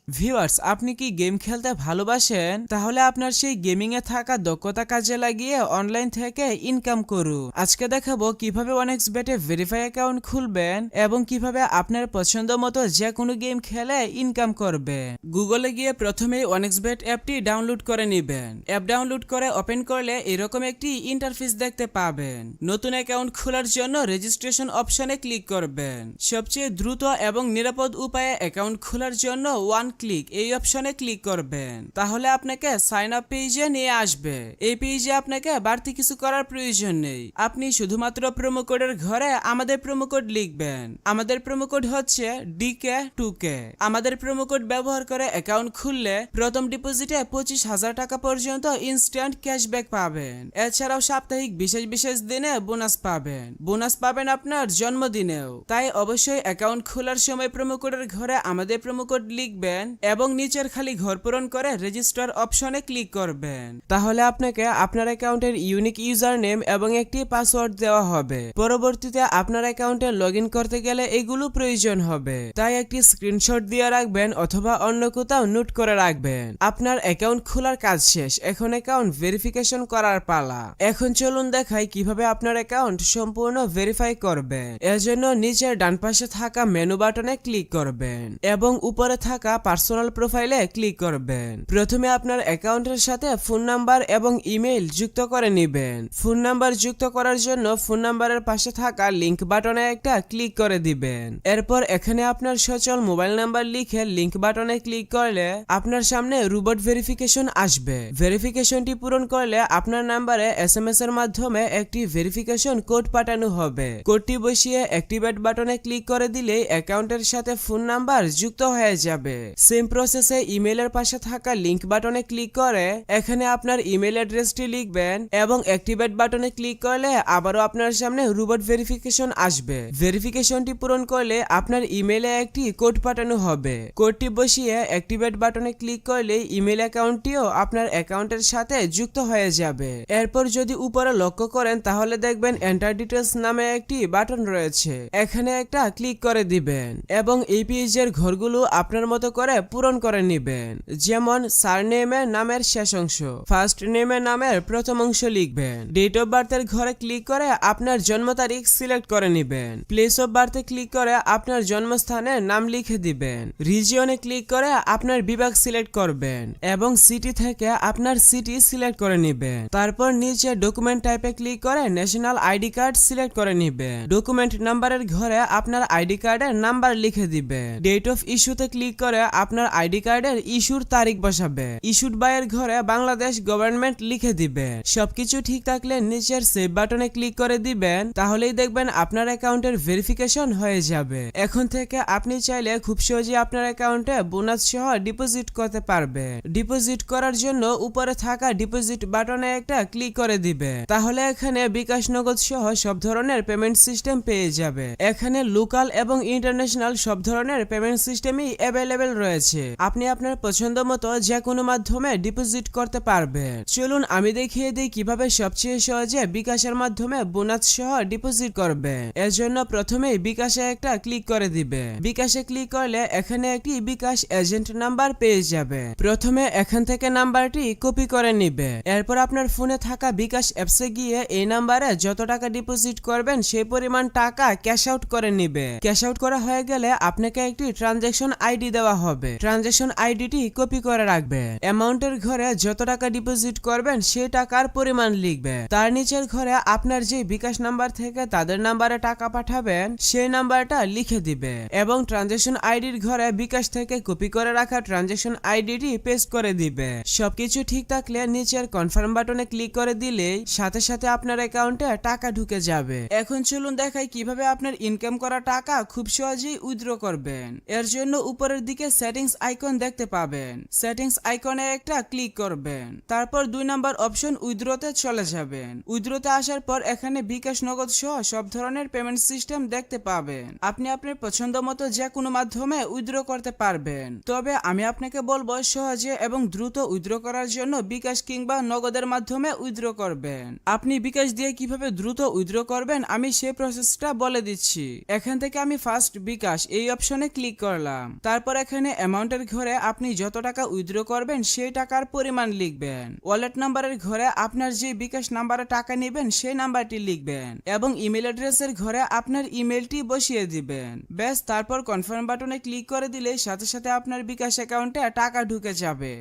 Viewers, আপনি কি game খেলতে ভালোবাসেন? তাহলে আপনার সেই গেমিং এ থাকা দক্ষতা কাজে লাগিয়ে অনলাইন থেকে ইনকাম করুন। আজকে দেখাবো কিভাবে OneXBet-এ ভেরিফাই অ্যাকাউন্ট খুলবেন এবং কিভাবে আপনার পছন্দ মতো যে কোনো গেম খেলে ইনকাম করবেন। গুগলে গিয়ে প্রথমেই OneXBet অ্যাপটি ডাউনলোড করে নেবেন। অ্যাপ ডাউনলোড করে ওপেন করলে এরকম একটি ইন্টারফেস দেখতে পাবেন। নতুন অ্যাকাউন্ট খোলার জন্য রেজিস্ট্রেশন অপশনে ক্লিক করবেন। সবচেয়ে দ্রুত এবং নিরাপদ উপায়ে অ্যাকাউন্ট খোলার জন্য ওয়ান ক্লিক এই অপশনে ক্লিক করবেন। তাহলে আপনাকে সাইন আপ পেজে নিয়ে আসবে। এই পেজে আপনাকে বাড়তি কিছু করার প্রয়োজন নেই। আপনি শুধুমাত্র প্রোমো কোডের ঘরে আমাদের প্রোমো কোড লিখবেন। আমাদের প্রোমো কোড হচ্ছে DK2K। আমাদের প্রোমো কোড ব্যবহার করে অ্যাকাউন্ট খুললে প্রথম ডিপোজিটে 25,000 টাকা পর্যন্ত ইনস্ট্যান্ট ক্যাশব্যাক পাবেন। এছাড়াও সাপ্তাহিক বিশেষ বিশেষ দিনে বোনাস পাবেন। বোনাস পাবেন আপনার জন্মদিনেও। তাই অবশ্যই অ্যাকাউন্ট খোলার সময় প্রোমো কোডের ঘরে আমাদের প্রোমো কোড লিখবেন এবং নিচের খালি ঘর পূরণ করে রেজিস্টার অপশনে ক্লিক করবেন। তাহলে আপনাকে আপনার অ্যাকাউন্টের ইউনিক ইউজার নেম এবং একটি পাসওয়ার্ড দেওয়া হবে। পরবর্তীতে আপনার অ্যাকাউন্টে লগইন করতে গেলে এগুলো প্রয়োজন হবে। তাই একটি স্ক্রিনশট দিয়ে রাখবেন অথবা অন্য কোথাও নোট করে রাখবেন। আপনার অ্যাকাউন্ট খোলার কাজ শেষ। এখন অ্যাকাউন্ট ভেরিফিকেশন করার পালা। এখন চলুন দেখাই কিভাবে আপনার অ্যাকাউন্ট সম্পূর্ণ ভেরিফাই করবেন। এর জন্য নিচের ডান পাশে থাকা মেনু বাটনে ক্লিক করবেন এবং উপরে থাকা পার্সোনাল প্রোফাইলে ক্লিক করবেন। প্রথমে আপনার অ্যাকাউন্টের সাথে ফোন নাম্বার এবং ইমেইল যুক্ত করে নেবেন। ফোন নাম্বার যুক্ত করার জন্য ফোন নাম্বারের পাশে থাকা লিংক বাটনে একটা ক্লিক করে দিবেন। এরপর এখানে আপনার সচল মোবাইল নাম্বার লিখে লিংক বাটনে ক্লিক করলে আপনার সামনে রোবট ভেরিফিকেশন আসবে। ভেরিফিকেশনটি পূরণ করলে আপনার নাম্বারে SMS এর মাধ্যমে একটি ভেরিফিকেশন কোড পাঠানো হবে। কোডটি বসিয়ে অ্যাক্টিভেট বাটনে ক্লিক করে দিলেই অ্যাকাউন্টের সাথে ফোন নাম্বার যুক্ত হয়ে যাবে। সেম প্রসেসে ইমেইলের পাশে থাকা লিংক বাটনে ক্লিক করে এখানে আপনার ইমেইল অ্যাড্রেসটি লিখবেন এবং অ্যাক্টিভেট বাটনে ক্লিক করলে আবারও আপনার সামনে রোবট ভেরিফিকেশন আসবে। ভেরিফিকেশনটি পূরণ করলে আপনার ইমেইলে একটি কোড পাঠানো হবে। কোডটি বসিয়ে অ্যাক্টিভেট বাটনে ক্লিক করলে ইমেইল অ্যাকাউন্টটিও আপনার অ্যাকাউন্টের সাথে যুক্ত হয়ে যাবে। এরপর যদি উপরে লক্ষ্য করেন তাহলে দেখবেন এন্টার ডিটেলস নামে একটি বাটন রয়েছে। এখানে একটা ক্লিক করে দিবেন এবং এই পেজের ঘরগুলো আপনার মতো করে পূরণ করে নেবেন। যেমন সারনেমের নামের শেষ অংশ, ফার্স্ট নেমের নামের প্রথম অংশ লিখবেন। ডেট অফ বার্থের ঘরে ক্লিক করে আপনার জন্ম তারিখ সিলেক্ট করে নেবেন। প্লেস অফ বার্থে ক্লিক করে আপনার জন্মস্থানের নাম লিখে দিবেন। রিজিয়নে ক্লিক করে আপনার বিভাগ সিলেক্ট করবেন এবং সিটি থেকে আপনার সিটি সিলেক্ট করে নেবেন। তারপর নিচে ডকুমেন্ট টাইপে ক্লিক করে ন্যাশনাল আইডি কার্ড সিলেক্ট করে নেবেন। ডকুমেন্ট নাম্বারের ঘরে আপনার আইডি কার্ডের নাম্বার লিখে দিবেন। ডেট অফ ইস্যুতে ক্লিক করে আপনার আইডি কার্ডের ইস্যুর তারিখ বসাবে। ইস্যুড বাই এর ঘরে বাংলাদেশ গভর্নমেন্ট লিখে দিবেন। সবকিছু ঠিক থাকলে নিচের সেভ বাটনে ক্লিক করে দিবেন। তাহলেই দেখবেন আপনার অ্যাকাউন্টের ভেরিফিকেশন হয়ে যাবে। এখন থেকে আপনি চাইলে খুব সহজে আপনার অ্যাকাউন্টে বোনাস সহ ডিপোজিট করতে পারবেন। ডিপোজিট করার জন্য উপরে থাকা ডিপোজিট বাটনে একটা ক্লিক করে দিবেন। তাহলে এখানে বিকাশ নগদ সহ সব ধরনের পেমেন্ট সিস্টেম পেয়ে যাবে। এখানে লোকাল এবং ইন্টারন্যাশনাল সব ধরনের পেমেন্ট সিস্টেমই অ্যাভেলেবেল রয়েছে। আপনি আপনার পছন্দ মতো যে কোনো মাধ্যমে ডিপোজিট করতে পারবেন। চলুন আমি দেখিয়ে দিই কিভাবে সবচেয়ে সহজে বিকাশের মাধ্যমে বোনাস সহ ডিপোজিট করবেন। এর জন্য প্রথমেই বিকাশে একটা ক্লিক করে দিবেন। বিকাশে ক্লিক করলে এখানে একটি বিকাশ এজেন্ট নাম্বার পেয়ে যাবে। প্রথমে এখান থেকে নাম্বারটি কপি করে নিবে। এরপর আপনার ফোনে থাকা বিকাশ অ্যাপসে গিয়ে এই নাম্বারে যত টাকা ডিপোজিট করবেন সেই পরিমাণ টাকা ক্যাশ আউট করে নিবে। ক্যাশ আউট করা হয়ে গেলে আপনাকে একটি ট্রানজ্যাকশন আইডি দেওয়া হবে। ট্রানজ্যাকশন আইডিটি কপি করে রাখবেন। অ্যামাউন্টের ঘরে যত টাকা ডিপোজিট করবেন সেই টাকার পরিমাণ লিখবেন। তার নিচের ঘরে আপনার যে বিকাশ নাম্বার থেকে তাদের নাম্বারে টাকা পাঠাবেন সেই নাম্বারটা লিখে দিবে এবং ট্রানজ্যাকশন আইডির ঘরে বিকাশ থেকে কপি করে রাখা ট্রানজ্যাকশন আইডিটি পেস্ট করে দিবে। সবকিছু ঠিক থাকলে নিচের কনফার্ম বাটনে ক্লিক করে দিলেই সাথে সাথে আপনার অ্যাকাউন্টে টাকা ঢুকে যাবে। এখন চলুন দেখাই কিভাবে আপনার ইনকাম করা টাকা খুব সহজেই উইথড্র করবেন। এর জন্য উপরের দিকে সেটিংস আইকন দেখতে পাবেন। সেটিংস আইকনে একটা ক্লিক করবেন। তারপর 2 নাম্বার অপশন উইথড্রতে চলে যাবেন। উইথড্রতে আসার পর এখানে বিকাশ নগদ সহ সব ধরনের পেমেন্ট সিস্টেম দেখতে পাবেন। আপনি আপনার পছন্দ মতো যে কোনো মাধ্যমে উইথড্র করতে পারবেন। তবে আমি আপনাকে বলবো সহজে এবং দ্রুত উইথড্র করার জন্য বিকাশ কিংবা নগদের মাধ্যমে উইথড্র করবেন। আপনি বিকাশ দিয়ে কিভাবে দ্রুত উইথড্র করবেন আমি সেই প্রসেসটা বলে দিচ্ছি। এখান থেকে আমি ফার্স্ট বিকাশ এই অপশনে ক্লিক করলাম। তারপর এখানে অ্যামাউন্টের ঘরে আপনি যত টাকা উইথড্র করবেন সেই টাকার পরিমাণ লিখবেন। ওয়ালেট নাম্বারের ঘরে আপনার যে বিকাশ নাম্বারে টাকা নেবেন সেই নাম্বারটি লিখবেন এবং ইমেল অ্যাড্রেসের ঘরে আপনার ইমেলটি বসিয়ে দিবেন। ব্যাস, তারপর কনফার্ম বাটনে ক্লিক করে দিলে সাথে সাথে আপনার বিকাশ অ্যাকাউন্টে টাকা ঢুকে যাবে।